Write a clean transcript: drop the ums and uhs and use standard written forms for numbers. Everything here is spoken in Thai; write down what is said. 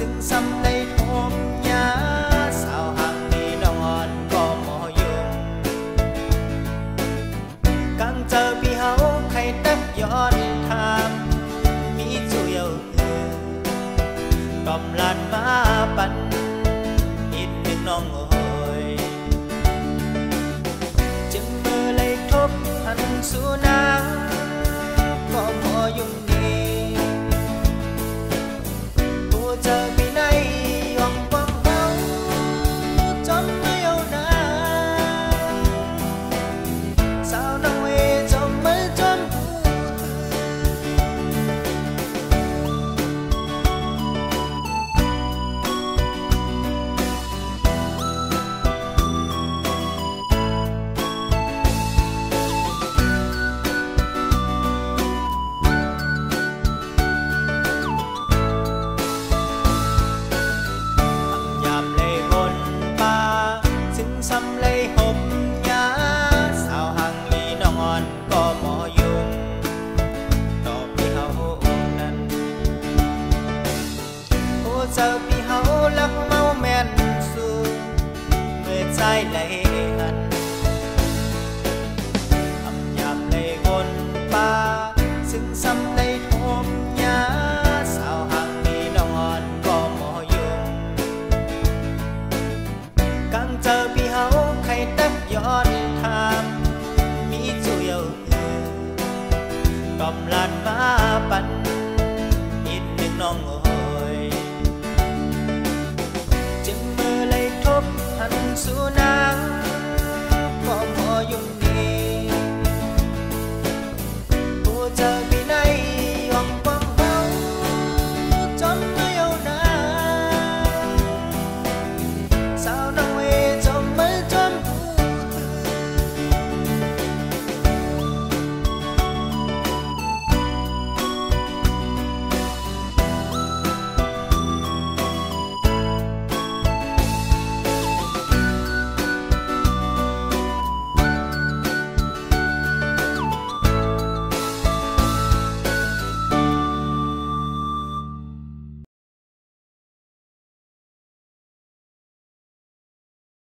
ซึ่งซ้ำได้ทมยาสาวห่างมีนอนก็หมอยงกังเจอพี่เฮาใครตักย้อนทามมีจุยเอากำลันมาปันอินหนึ่งน้องโอยจึงมือเลยทบหันสู่นางก็หมอยุ่งนี้ผู้เจอพี่ในห้องฟังเบาจนไม่เอาหน้าสาวน้องเอจมมือจนหูซ้ำเลยห่มยาสาวห่างมีน้องอ่อนก็หมอยุ่งต่อพี่เฮานั้นโอ้เจอพี่เฮาลักเมาแม่นสู้เมื่อใจไหลหันทำยามเลยวนป่าซึ่งซ้ำเลยห่มยาสาวห่างมีน้องอ่อนก็หมอยุ่งกังเจอพี่เฮาใครตักย้อนทามมีจุยเอากำลันมาปันอินหนึ่งน้องโอยจึงมือเลยทบหันสู่นา